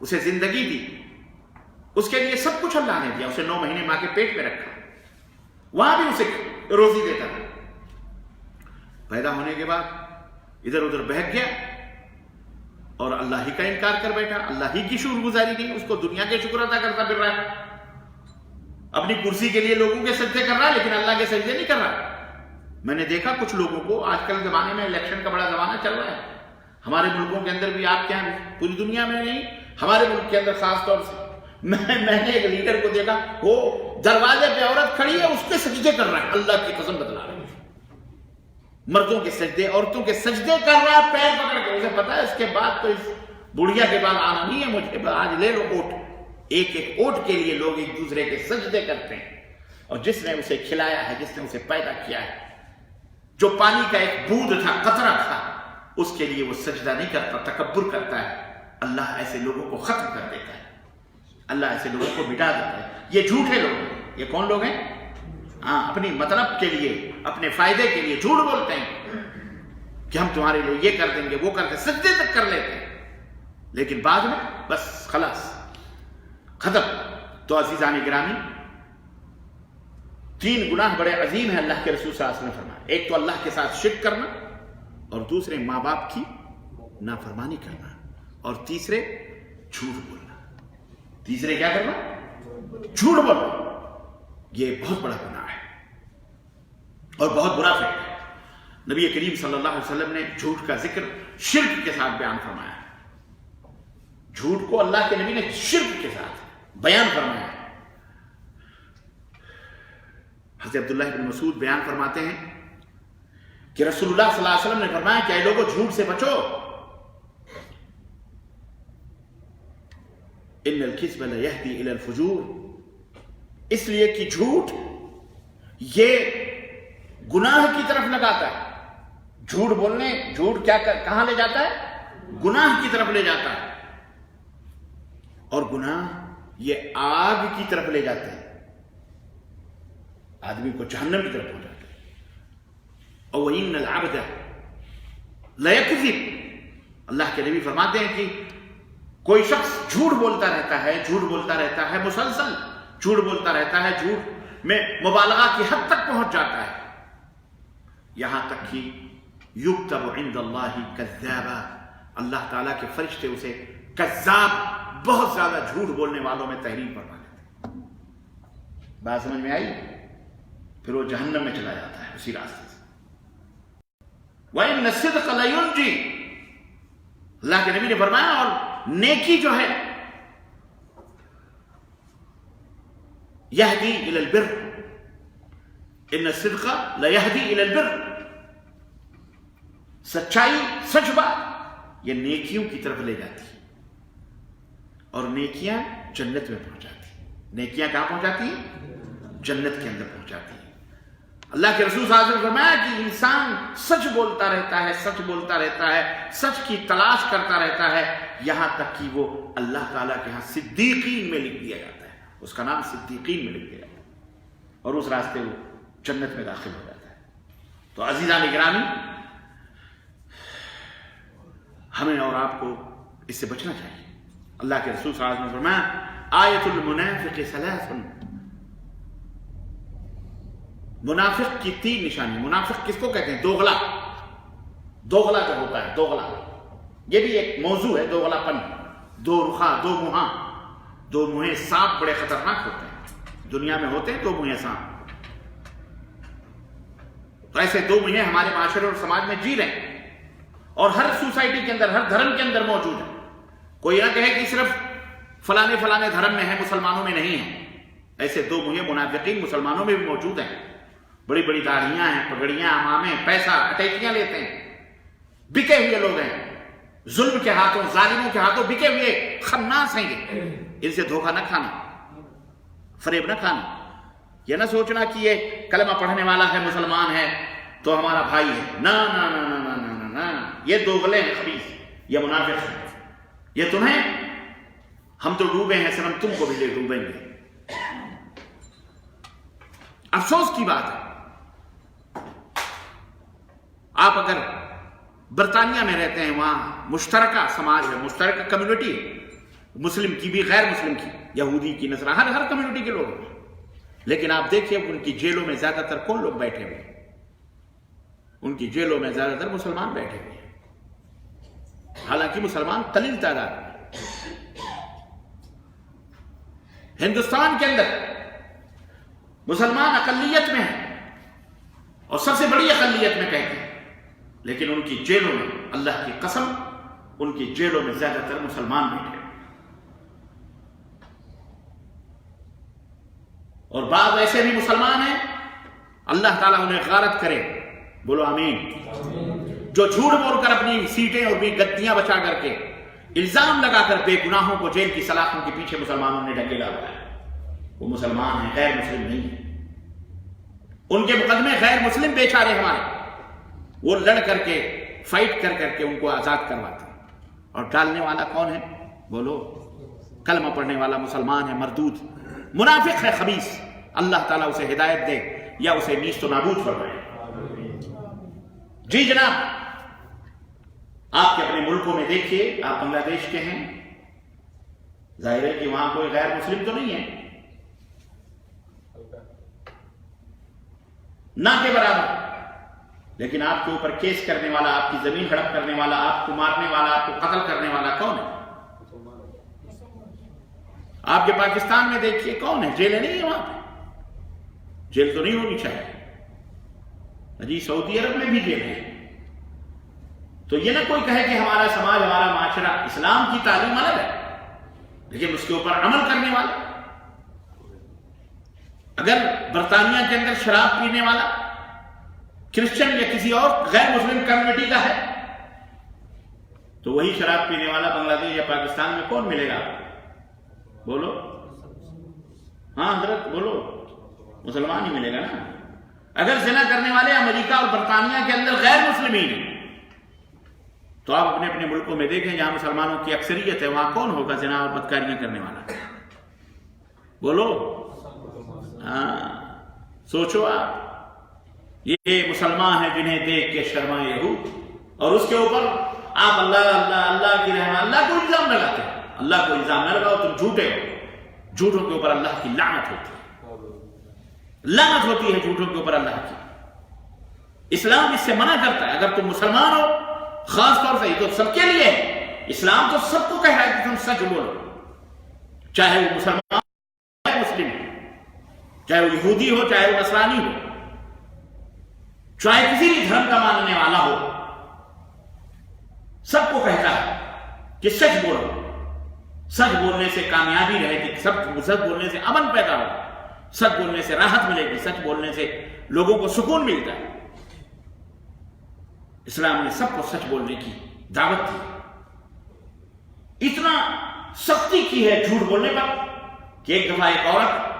اسے زندگی دی، اس کے لیے سب کچھ اللہ نے دیا. اسے 9 مہینے ماں کے پیٹ میں رکھا، وہاں بھی اسے روزی دیتا تھا. پیدا ہونے کے بعد ادھر ادھر بہک گیا اور اللہ ہی کا انکار کر بیٹھا، اللہ ہی کی شکر گزاری نہیں. اس کو دنیا کے شکر ادا کرتا پھر رہا ہے، اپنی کرسی کے لیے لوگوں کے سجدے کر رہا ہے لیکن اللہ کے سجدے نہیں کر رہا. میں نے دیکھا کچھ لوگوں کو، آج کل زمانے میں الیکشن کا بڑا زمانہ چل رہا ہے، ہمارے ملکوں کے اندر بھی، آپ کے یہاں بھی، پوری دنیا میں نہیں، ہمارے ملک کے اندر خاص طور سے. میں نے ایک لیڈر کو دیکھا، وہ دروازے پہ عورت کھڑی ہے، اس کے سجدے کر رہا ہے، اللہ کی قسم بتلا رہا ہے. مردوں کے سجدے، عورتوں کے سجدے کر رہا ہے پیر پکڑ کے. اسے پتا ہے اس کے بعد تو اس بڑھیا کے بعد آنا نہیں ہے مجھے، آج لے لو اوٹ. ایک ایک اوٹ کے لیے لوگ ایک دوسرے کے سجدے کرتے ہیں. اور جس نے اسے کھلایا ہے، جس نے اسے پیدا کیا ہے، جو پانی کا ایک بوند تھا، قطرہ تھا، اس کے لیے وہ سجدہ نہیں کرتا، تکبر کرتا ہے. اللہ ایسے لوگوں کو ختم کر دیتا ہے، اللہ ایسے لوگوں کو مٹا دیتا ہے. یہ جھوٹے لوگ ہیں. یہ کون لوگ ہیں؟ اپنی مطلب کے لیے، اپنے فائدے کے لیے جھوٹ بولتے ہیں کہ ہم تمہارے لیے یہ کر دیں گے، وہ کر دیں، سجدے تک کر لیتے ہیں لیکن بعد میں بس خلاص ختم. تو عزیزان گرامی، 3 گناہ بڑے عظیم ہیں اللہ کے رسول صلی اللہ علیہ وسلم نے فرمایا. ایک تو اللہ کے ساتھ شرک کرنا، اور دوسرے ماں باپ کی نافرمانی کرنا، اور تیسرے جھوٹ بولنا. تیسرے کیا کرنا؟ جھوٹ بولنا. یہ بہت بڑا گناہ ہے اور بہت برا فعل ہے. نبی کریم صلی اللہ علیہ وسلم نے جھوٹ کا ذکر شرک کے ساتھ بیان فرمایا ہے. جھوٹ کو اللہ کے نبی نے شرک کے ساتھ بیان فرمایا ہے. حضرت عبداللہ بن مسعود بیان فرماتے ہیں کہ رسول اللہ صلی اللہ علیہ وسلم نے فرمایا کہ اے لوگوں جھوٹ سے بچو. ان الکذب لیہدی الی الفجور، اس لیے کہ جھوٹ یہ گناہ کی طرف لگاتا ہے. جھوٹ بولنے، جھوٹ کیا کہاں لے جاتا ہے؟ گناہ کی طرف لے جاتا ہے. اور گناہ یہ آگ کی طرف لے جاتے ہیں، آدمی کو جہنم کی طرف پہنچاتے ہیں. اور وَإِنَّ الْعَبْدَ لَيَكْذِبُ، اللہ کے نبی فرماتے ہیں کہ کوئی شخص جھوٹ بولتا رہتا ہے، جھوٹ بولتا رہتا ہے، مسلسل جھوٹ بولتا رہتا ہے، جھوٹ میں مبالغہ کی حد تک پہنچ جاتا ہے، یہاں تک کہ یکتب عند اللہ کذابا، اللہ تعالیٰ کے فرشتے اسے کذاب، بہت زیادہ جھوٹ بولنے والوں میں تحریر فرما دیتے ہیں. بات سمجھ میں آئی؟ پھر وہ جہنم میں چلا جاتا ہے اسی راستے سے. وَإِنَّ الصِّدْقَ لَيُنْجِي، اللہ کے نبی نے فرمایا اور نیکی جو ہے یہدی الی البر، ان الصدق لیہدی الی البر، سچائی، سچ بات یہ نیکیوں کی طرف لے جاتی ہے اور نیکیاں جنت میں پہنچاتی ہیں. نیکیاں کہاں پہنچاتی ہیں؟ جنت کے اندر پہنچاتی ہیں. اللہ کے رسول صلی اللہ علیہ وسلم نے فرمایا کہ انسان سچ بولتا رہتا ہے، سچ بولتا رہتا ہے، سچ کی تلاش کرتا رہتا ہے، یہاں تک کہ وہ اللہ تعالیٰ کے ہاں صدیقین میں لکھ دیا جاتا ہے. اس کا نام صدیقین میں لکھ دیا جاتا ہے اور اس راستے وہ جنت میں داخل ہو جاتا ہے. تو عزیزان گرامی، ہمیں اور آپ کو اس سے بچنا چاہیے. اللہ کے رسول صلی اللہ علیہ وسلم نے فرمایا آیت المنافق ثلاث، منافق کی 3 نشانی. منافق کس کو کہتے ہیں؟ دوغلا. دوغلا جو ہوتا ہے، دوغلا یہ بھی ایک موضوع ہے. دوغلا پن، دو رخا، دو منہا. دو منہے سانپ بڑے خطرناک ہوتے ہیں، دنیا میں ہوتے ہیں دو منہے سانپ. تو ایسے دو منہے ہمارے معاشرے اور سماج میں جی رہے ہیں اور ہر سوسائٹی کے اندر، ہر دھرم کے اندر موجود ہے. کوئی نہ کہے کہ صرف فلانے فلانے دھرم میں ہے، مسلمانوں میں نہیں ہے. ایسے دو منہے منافقین مسلمانوں میں بھی موجود ہیں. بڑی بڑی داڑھیاں ہیں، پگڑیاں، امامے، پیسہ، اٹیچیاں لیتے ہیں. بکے ہوئے لوگ ہیں، ظلم کے ہاتھوں، ظالموں کے ہاتھوں بکے ہوئے خناس ہیں. ان سے دھوکہ نہ کھانا، فریب نہ کھانا. یہ نہ سوچنا کہ یہ کلمہ پڑھنے والا ہے، مسلمان ہے تو ہمارا بھائی ہے. نہ نہ نہ نہ نہ نہ نہ، یہ دوغلے ہیں، خبیث، یہ منافق ہیں. یہ تمہیں، ہم تو ڈوبے ہیں سنم، تم کو بھی لے ڈوبیں گے. افسوس کی بات ہے، آپ اگر برطانیہ میں رہتے ہیں، وہاں مشترکہ سماج ہے، مشترکہ کمیونٹی ہے، مسلم کی بھی، غیر مسلم کی، یہودی کی، نصرانی، ہر کمیونٹی کے لوگ ہیں. لیکن آپ دیکھیے ان کی جیلوں میں زیادہ تر کون لوگ بیٹھے ہوئے ہیں؟ ان کی جیلوں میں زیادہ تر مسلمان بیٹھے ہوئے ہیں، حالانکہ مسلمان قلیل تعداد میں. ہندوستان کے اندر مسلمان اقلیت میں ہیں اور سب سے بڑی اقلیت میں کہتے ہیں، لیکن ان کی جیلوں میں، اللہ کی قسم، ان کی جیلوں میں زیادہ تر مسلمان بیٹھے ہیں. اور بعض ایسے بھی مسلمان ہیں، اللہ تعالیٰ انہیں غارت کرے، بولو آمین، جو جھوٹ بول کر اپنی سیٹیں اور بھی گدیاں بچا کر کے الزام لگا کر بے گناہوں کو جیل کی سلاخوں کے پیچھے مسلمانوں نے ڈھکیلا ہوا ہے. وہ مسلمان ہیں، غیر مسلم نہیں ہیں. ان کے مقدمے غیر مسلم بیچارے ہمارے، وہ لڑ کر کے، فائٹ کر کر کے ان کو آزاد کرواتے ہیں. اور ڈالنے والا کون ہے؟ بولو، کلمہ پڑھنے والا مسلمان ہے، مردود، منافق ہے، خبیث. اللہ تعالیٰ اسے ہدایت دے یا اسے نیست و نابود فرمائے. جی جناب، آپ کے اپنے ملکوں میں دیکھیے، آپ بنگلہ دیش کے ہیں، ظاہر ہے کہ وہاں کوئی غیر مسلم تو نہیں ہے، نہ کے برابر. لیکن آپ کے اوپر کیس کرنے والا، آپ کی زمین ہڑپ کرنے والا، آپ کو مارنے والا، آپ کو قتل کرنے والا کون ہے؟ آپ کے پاکستان میں دیکھیے کون ہے؟ جیلیں نہیں ہے وہاں پہ، جیل تو نہیں ہونی چاہیے. جی سعودی عرب میں بھی جیل ہے. تو یہ نہ کوئی کہے کہ ہمارا سماج ہمارا معاشرہ، اسلام کی تعلیم الگ ہے لیکن اس کے اوپر عمل کرنے والا. اگر برطانیہ کے اندر شراب پینے والا کرسچن یا کسی اور غیر مسلم کمیونٹی کا ہے تو وہی شراب پینے والا بنگلہ دیش یا پاکستان میں کون ملے گا؟ بولو. ہاں حضرت بولو. مسلمان ہی ملے گا نا. اگر زنا کرنے والے امریکہ اور برطانیہ کے اندر غیر مسلمین ہیں تو آپ اپنے اپنے ملکوں میں دیکھیں جہاں مسلمانوں کی اکثریت ہے وہاں کون ہوگا زنا اور بدکاریاں کرنے والا؟ بولو. ہاں سوچو آپ. یہ مسلمان ہیں جنہیں دیکھ کے شرمائے یہود، اور اس کے اوپر آپ اللہ اللہ اللہ کی رحمت، اللہ کو الزام لگاتے ہیں. اللہ کو الزام نہ لگاؤ، تم جھوٹے ہو. جھوٹوں کے اوپر اللہ کی لعنت ہوتی ہے. لعنت ہوتی ہے جھوٹوں کے اوپر اللہ کی. اسلام اس سے منع کرتا ہے. اگر تم مسلمان ہو خاص طور سے، یہ تو سب کے لیے ہے، اسلام تو سب کو کہہ رہا ہے کہ تم سچ بولو، چاہے وہ مسلمان چاہے مسلم ہو، چاہے وہ یہودی ہو چاہے وہ نصرانی ہو، چاہے کسی بھی دھرم کا ماننے والا ہو، سب کو کہتا ہے کہ سچ بولو. سچ بولنے سے کامیابی رہے گی، سچ بولنے سے امن پیدا ہوگا، سچ بولنے سے راحت ملے گی، سچ بولنے سے لوگوں کو سکون ملتا ہے. اسلام نے سب کو سچ بولنے کی دعوت دی. اتنا سختی کی ہے جھوٹ بولنے پر کہ ایک دفعہ ایک عورت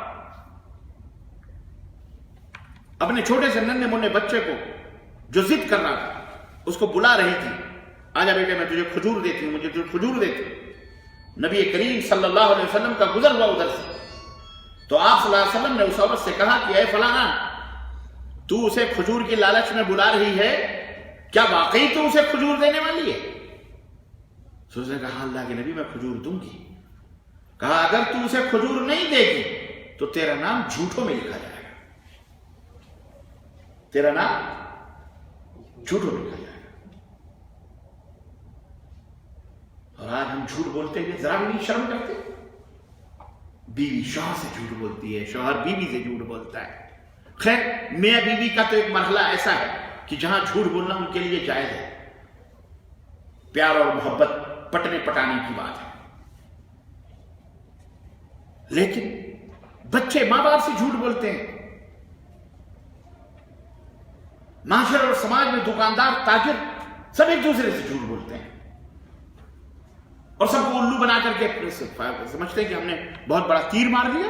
اپنے چھوٹے سے ننھے منھے بچے کو جو ضد کر رہا تھا اس کو بلا رہی تھی، آجا بیٹے میں تجھے کھجور دیتی ہوں، مجھے تجھے کھجور دیتی. نبی کریم صلی اللہ علیہ وسلم کا گزر ہوا ادھر سے، تو آپ صلی اللہ علیہ وسلم نے اس عورت سے کہا کہ اے فلانا، تو اسے کھجور کی لالچ میں بلا رہی ہے، کیا واقعی تو اسے کھجور دینے والی ہے؟ تو اس نے کہا اللہ کے نبی میں کھجور دوں گی. کہا اگر تو اسے کھجور نہیں دے گی تو تیرا نام جھوٹوں میں لکھا جائے گا، تیرا نام جھوٹوں میں لکھا جائے گا. اور آج ہم جھوٹ بولتے ہیں ذرا بھی نہیں شرم کرتے. بیوی شوہر سے جھوٹ بولتی ہے، شوہر بیوی سے جھوٹ بولتا ہے. خیر میاں بیوی کا تو ایک مرحلہ ایسا ہے کہ جہاں جھوٹ بولنا ان کے لیے جائز ہے، پیار اور محبت پٹنے پٹانے کی بات ہے. لیکن بچے ماں باپ سے جھوٹ بولتے ہیں. معاشرے اور سماج میں دکاندار تاجر سب ایک دوسرے سے جھوٹ بولتے ہیں اور سب کو الو بنا کر کے سمجھتے ہیں کہ ہم نے بہت بڑا تیر مار دیا.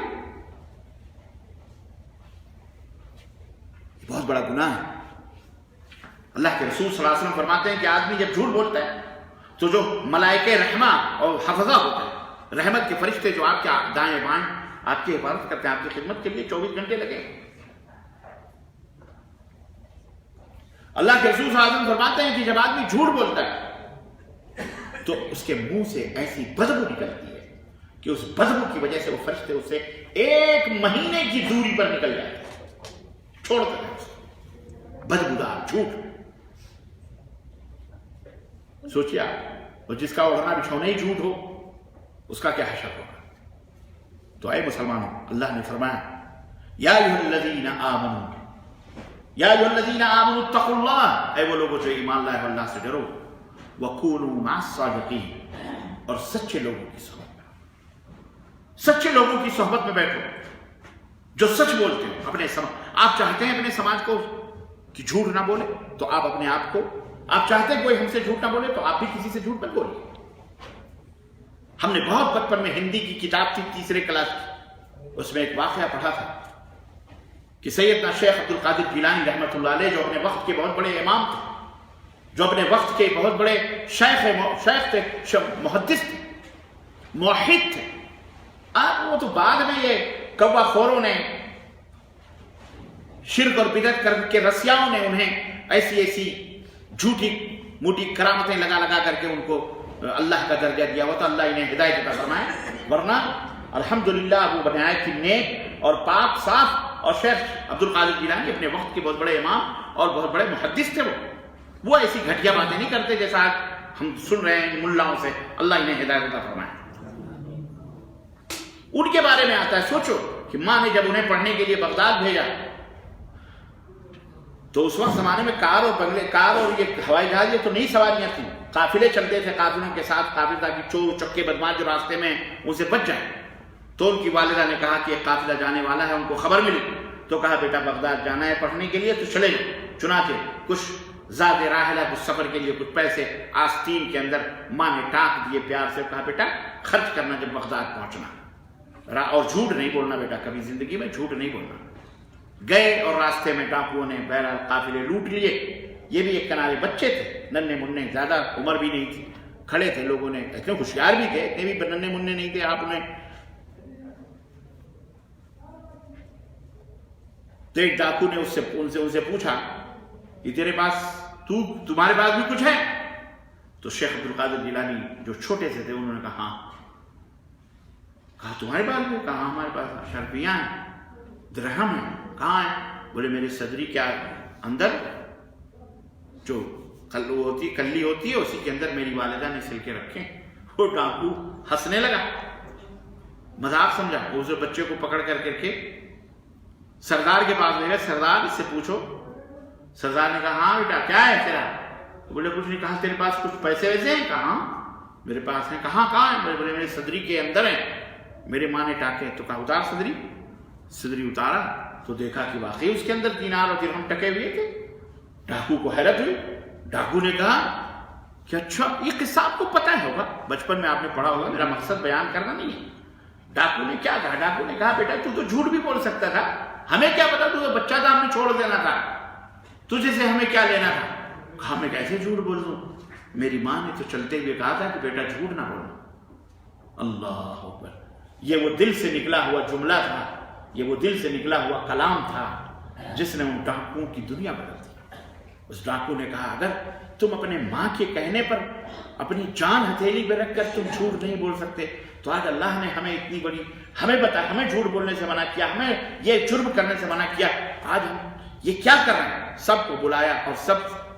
یہ بہت بڑا گناہ ہے. اللہ کے رسول صلی اللہ علیہ وسلم فرماتے ہیں کہ آدمی جب جھوٹ بولتا ہے تو جو ملائکہ رحمہ اور حفظہ ہوتے ہیں، رحمت کے فرشتے جو آپ کے دائیں بائیں آپ کی حفاظت کرتے ہیں، آپ کی خدمت کے لیے 24 گھنٹے لگے. اللہ کے رسول صلی اللہ علیہ وسلم فرماتے ہیں کہ جب آدمی جھوٹ بولتا ہے تو اس کے منہ سے ایسی بدبو نکلتی ہے کہ اس بدبو کی وجہ سے وہ فرشتے اسے 1 مہینے کی دوری پر نکل جاتے ہیں، چھوڑ دیتے ہیں بدبودار جھوٹ. سوچیے آپ، اور جس کا اڑنا بچھونا ہی جھوٹ ہو اس کا کیا حشر ہوگا. تو اے مسلمانوں، اللہ نے فرمایا یا ایھا الذین آمنوا، یا ایھا الذین آمنوا اتقوا اللہ، اے وہ لوگوں جو ایمان لائے ہو اللہ سے ڈرو، وَكُونُوا مَعَ الصَّادِقِينَ، اور سچے لوگوں کی صحبت میں، سچے لوگوں کی صحبت میں بیٹھو جو سچ بولتے ہیں. اپنے آپ چاہتے ہیں اپنے سماج کو کہ جھوٹ نہ بولے تو آپ اپنے آپ کو، آپ چاہتے ہیں کوئی ہم سے جھوٹ نہ بولے تو آپ بھی کسی سے جھوٹ مت بولیں. ہم نے بہت بچپن میں ہندی کی کتاب تھی 3 کلاس کی، اس میں ایک واقعہ پڑھا تھا کہ سیدنا شیخ عبد القادر جیلانی رحمۃ اللہ علیہ جو اپنے وقت کے بہت بڑے امام تھے، جو اپنے وقت کے بہت بڑے شیخ تھے، محدث تھے، موحد تھے. وہ تو بعد میں یہ کوا خوروں نے، شرک اور بدعت کر کے رسیاؤں نے انہیں ایسی جھوٹی موٹی کرامتیں لگا کر کے ان کو اللہ کا درجہ دیا ہوا تھا. اللہ انہیں ہدایت عطا فرمائے. ورنہ الحمدللہ وہ بنیاد کی نیک اور پاک صاف، اور شیخ عبد القادر جیلانی اپنے وقت کے بہت بڑے امام اور بہت بڑے محدث تھے. وہ ایسی گھٹیا باتیں نہیں کرتے جیسا آج ہم سن رہے ہیں ملاؤں سے. اللہ انہیں ہدایت عطا فرمائے. ان کے بارے میں آتا ہے، سوچو کہ ماں نے جب انہیں پڑھنے کے لیے بغداد بھیجا تو اس وقت زمانے میں کار اور بنگلے، کار اور یہ ہوائی جہاز یہ تو نئی سواریاں تھیں، قافلے چلتے تھے قافلوں کے ساتھ، قافلے تاکہ چور چکے بدماش جو راستے میں ان سے بچ جائیں۔ تو ان کی والدہ نے کہا کہ ایک قافلہ جانے والا ہے، ان کو خبر ملی تو کہا بیٹا بغداد جانا ہے پڑھنے کے لیے تو چلے جاؤ۔ چنانچہ کچھ زاد راحلہ کچھ سفر کے لیے کچھ پیسے آستین کے اندر ماں نے ٹانک دیے پیار سے، کہا بیٹا خرچ کرنا جب بغداد پہنچنا، اور جھوٹ نہیں بولنا بیٹا، کبھی زندگی میں جھوٹ نہیں بولنا۔ گئے اور راستے میں ڈاکوؤں نے بہرحال قافلے لوٹ لیے۔ یہ بھی ایک کنارے بچے تھے، ننھے منھے، زیادہ عمر بھی نہیں تھی، کھڑے تھے، لوگوں نے اتنے ہوشیار بھی تھے، اتنے بھی ننھے منھے نہیں تھے آپ انہیں۔ تو ایک ڈاکو نے ان سے پوچھا کہ تیرے پاس تمہارے پاس بھی کچھ ہے؟ تو شیخ عبدالقادر جیلانی جو چھوٹے سے تھے انہوں نے کہا ہاں۔ کہا تمہارے پاس بھی؟ کہا ہمارے پاس شرفیاں ہیں، درہم ہیں۔ کہاں ہے؟ بولے میری صدری کے اندر جو کلی ہوتی ہے اسی کے اندر میری والدہ نے سل کے رکھے۔ وہ ڈاکو ہنسنے لگا، مذاق سمجھا، اس بچے کو پکڑ کر کے سردار کے پاس لے گئے، سردار اس سے پوچھو۔ سردار نے کہا ہاں بیٹا کیا ہے تیرا؟ بولے کچھ نہیں۔ کہا تیرے پاس کچھ پیسے ویسے ہیں؟ کہا میرے پاس ہیں۔ کہاں ہیں؟ بولے میری صدری کے اندر ہیں، میرے ماں نے ٹاکے۔ تو کہا اتار صدری۔ صدری اتارا تو دیکھا کہ واقعی اس کے اندر دینار اور درہم ٹکے ہوئے تھے۔ ڈاکو کو حیرت ہوئی۔ ڈاکو نے کہا کہ اچھا یہ قصہ آپ کو پتہ ہوگا، بچپن میں آپ نے پڑھا ہوگا، میرا مقصد بیان کرنا نہیں ہے۔ ڈاکو نے کیا کہا؟ ڈاکو نے کہا بیٹا تو جھوٹ بھی بول سکتا تھا، ہمیں کیا پتا، تو بچہ تھا، ہمیں چھوڑ دینا تھا، تجھے سے ہمیں کیا لینا تھا؟ کہا میں کیسے جھوٹ بول دوں، میری ماں نے تو چلتے ہوئے کہا تھا کہ بیٹا جھوٹ نہ بولنا۔ اللہ اکبر! یہ وہ دل سے نکلا ہوا جملہ تھا، یہ وہ دل سے نکلا ہوا کلام تھا جس نے ان ڈاکوؤں کی دنیا بدل دی۔ اس ڈاکو نے کہا اگر تم اپنے ماں کے کہنے پر اپنی جان ہتھیلی پہ رکھ کر تم جھوٹ نہیں بول سکتے تو آج اللہ نے ہمیں اتنی بڑی، ہمیں جھوٹ بولنے سے منع کیا، ہمیں یہ جرم کرنے سے منع کیا، آج ہم یہ کیا کر رہے ہیں؟ سب کو بلایا اور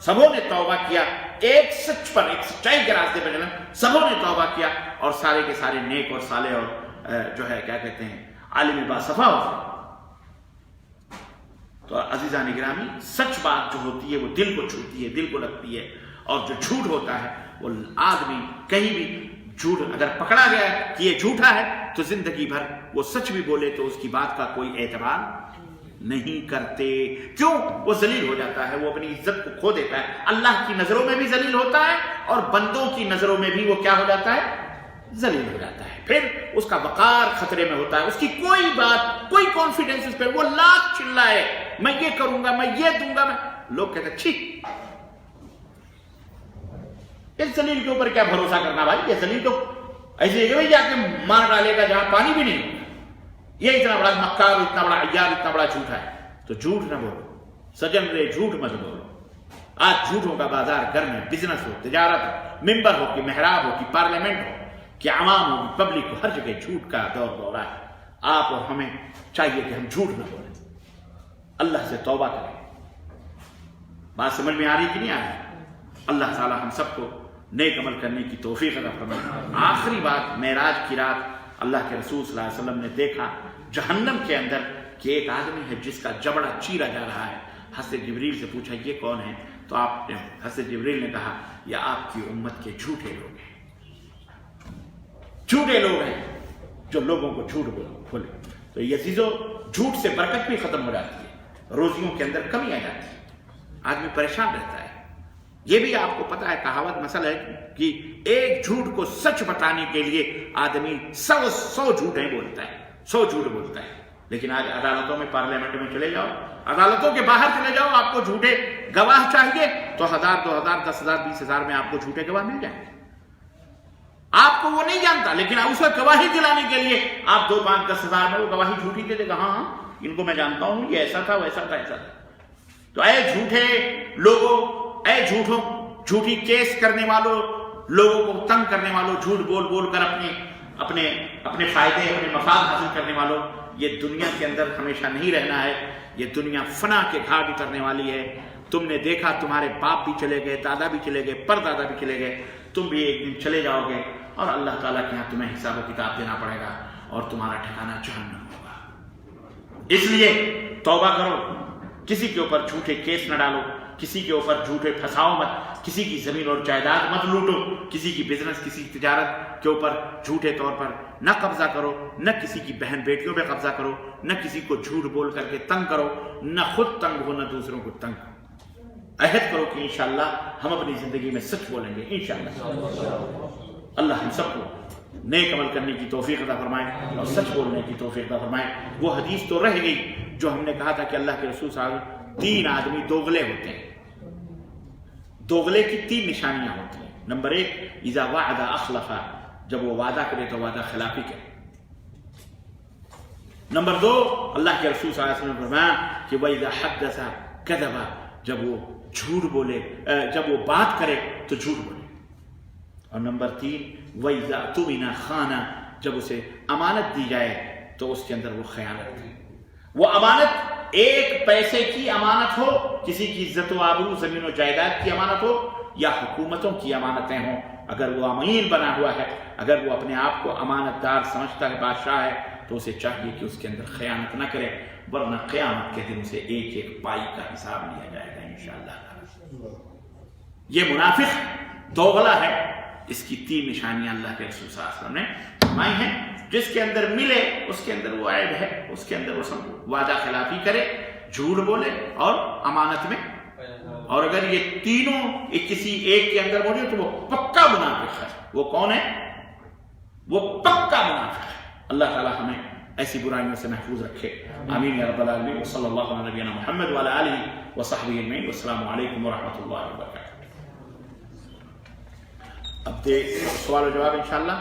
سبوں نے توبہ کیا، ایک سچ پر، ایک سچائی کے راستے پر چلنا، سبوں نے توبہ کیا اور سارے کے سارے نیک اور صالح اور جو ہے کیا کہتے ہیں عالم باصفا ہو گئے۔ تو عزیزان گرامی، سچ بات جو ہوتی ہے وہ دل کو چھوتی ہے، دل کو لگتی ہے، اور جو جھوٹ ہوتا ہے وہ آدمی کہیں بھی جھوٹ اگر پکڑا گیا ہے کہ یہ جھوٹا ہے تو زندگی بھر وہ سچ بھی بولے تو اس کی بات کا کوئی اعتبار نہیں کرتے۔ کیوں؟ وہ ذلیل ہو جاتا ہے، وہ اپنی عزت کو کھو دیتا ہے، اللہ کی نظروں میں بھی ذلیل ہوتا ہے اور بندوں کی نظروں میں بھی وہ کیا ہو جاتا ہے؟ ذلیل ہو جاتا ہے۔ پھر اس کا وقار خطرے میں ہوتا ہے، اس کی کوئی بات، کوئی کانفیڈنس اس پہ، وہ لاکھ چلائے میں یہ کروں گا، میں یہ دوں گا، میں لوگ کہتے ہیں چھی اس ذلیل کے اوپر کیا بھروسہ کرنا بھائی، یہ ذلیل تو ایسے جگہ جا کے مار ڈالے گا جہاں پانی بھی نہیں ہوگا، یہ اتنا بڑا مکار، اتنا بڑا عیار، اتنا بڑا جھوٹا ہے۔ تو جھوٹ نہ بولو سجن رے، جھوٹ مت بولو۔ آج جھوٹوں کا بازار گرم ہے، بزنس ہو، تجارت ہو، ممبر ہو کہ محراب ہو کہ پارلیمنٹ ہو کہ عوام ہو کہ پبلک ہو، ہر جگہ جھوٹ کا دورہ ہے۔ آپ اور ہمیں چاہیے کہ ہم جھوٹ نہ بولیں، اللہ سے توبہ کریں۔ بات سمجھ میں آ رہی کہ نہیں آ رہی؟ اللہ تعالی ہم سب کو نیک عمل کرنے کی توفیق عطا فرمائے۔ آخری بات، معراج کی رات اللہ کے رسول صلی اللہ علیہ وسلم نے دیکھا جہنم کے اندر کہ ایک آدمی ہے جس کا جبڑا چیرا جا رہا ہے۔ حضرت جبریل سے پوچھا یہ کون ہے؟ تو حضرت جبریل نے کہا یہ آپ کی امت کے جھوٹے لوگ ہیں، جھوٹے لوگ ہیں جو لوگوں کو جھوٹ بولے۔ تو یہ عزیزو، جھوٹ سے برکت بھی ختم ہو جاتی ہے، روزیوں کے اندر کمی آ جاتی ہے، آدمی پریشان رہتا ہے۔ یہ بھی آپ کو پتا ہے، کہاوت مسئلہ ہے کہ ایک جھوٹ کو سچ بتانے کے لیے آدمی 100 جھوٹیں بولتا ہے، 100 جھوٹ بولتا ہے۔ لیکن آج عدالتوں میں، پارلیمنٹ میں چلے جاؤ، عدالتوں کے باہر چلے جاؤ، آپ کو جھوٹے گواہ چاہیے تو 1000 2000 10,000 20,000 میں آپ کو جھوٹے گواہ مل جائیں گے۔ آپ کو وہ نہیں جانتا لیکن اس کو گواہی دلانے کے لیے آپ 2 5 10,000 میں وہ گواہی جھوٹی دے دے گا، ہاں ان کو میں جانتا ہوں، یہ ایسا تھا، ویسا تھا، ایسا تھا۔ تو اے جھوٹے لوگوں، اے جھوٹوں، جھوٹی کیس کرنے والوں، لوگوں کو تنگ کرنے والوں، جھوٹ بول بول کر اپنے فائدے، اپنے مفاد حاصل کرنے والوں، یہ دنیا کے اندر ہمیشہ نہیں رہنا ہے، یہ دنیا فنا کے گھاٹ اترنے والی ہے۔ تم نے دیکھا تمہارے باپ بھی چلے گئے، دادا بھی چلے گئے، پردادا بھی چلے گئے، تم بھی ایک دن چلے جاؤ گے اور اللہ تعالیٰ کے یہاں تمہیں حساب و کتاب دینا پڑے گا اور تمہارا ٹھکانہ جہنم ہوگا۔ اس لیے توبہ کرو، کسی کے اوپر جھوٹے کیس نہ ڈالو، کسی کے اوپر جھوٹے پھنساؤ مت، کسی کی زمین اور جائیداد مت لوٹو، کسی کی بزنس، کسی کی تجارت کے اوپر جھوٹے طور پر نہ قبضہ کرو، نہ کسی کی بہن بیٹیوں پہ قبضہ کرو، نہ کسی کو جھوٹ بول کر کے تنگ کرو، نہ خود تنگ ہو نہ دوسروں کو تنگ کرو۔ عہد کرو کہ انشاءاللہ ہم اپنی زندگی میں سچ بولیں گے انشاءاللہ۔ اللہ ہم سب کو نیک عمل کرنے کی توفیق عطا فرمائے اور سچ بولنے کی توفیق عطا فرمائے۔ وہ حدیث تو رہ گئی جو ہم نے کہا تھا کہ اللہ کے رسول صلی اللہ علیہ وسلم 3 آدمی دوغلے ہوتے ہیں۔ دوغلے کی 3 نشانیاں ہوتی ہیں۔ نمبر 1 اذا وعد اخلف، جب وہ وعدہ کرے تو وعدہ خلافی کرے۔ نمبر 2 اللہ کے رسول صلی اللہ علیہ وسلم نے فرمایا کہ وَإِذَا حَدَّثَ كَذَبَ، جب وہ جھوٹ بولے، جب وہ بات کرے تو جھوٹ بولے۔ اور نمبر 3 وَإِذَا اؤْتُمِنَ خَانَ، جب اسے امانت دی جائے تو اس کے اندر وہ خیانت کرے۔ وہ امانت 1 پیسے کی امانت ہو، کسی کی عزت و آبرو، زمین و جائیداد کی امانت ہو، یا حکومتوں کی امانتیں ہوں، اگر وہ امین بنا ہوا ہے، اگر وہ اپنے آپ کو امانت دار سمجھتا ہے، بادشاہ ہے، تو اسے چاہیے کہ اس کے اندر خیانت نہ کرے، ورنہ قیامت کے دن اسے 1-1 پائی کا حساب لیا جائے گا انشاءاللہ۔ یہ منافق دوغلا ہے، اس کی 3 نشانیاں اللہ کے رسول صلی اللہ علیہ وسلم نے فرمائی ہیں۔ جس کے اندر ملے اس کے اندر وہ عیب ہے، اس کے اندر وہ وعدہ خلافی کرے، جھوٹ بولے اور امانت میں، اور اگر یہ تینوں کسی ایک کے اندر موجود تو وہ پکا منافق ہے۔ وہ کون ہے؟ وہ پکا منافق ہے۔ اللہ تعالی ہمیں ایسی برائیوں سے محفوظ رکھے، آمین یا رب العالمین۔ صلی اللہ علیہ نبینا محمد وعلی آلہ وصحبہ اجمعین، والسلام علیکم ورحمۃ اللہ وبرکاتہ۔ اب سوال و جواب انشاءاللہ۔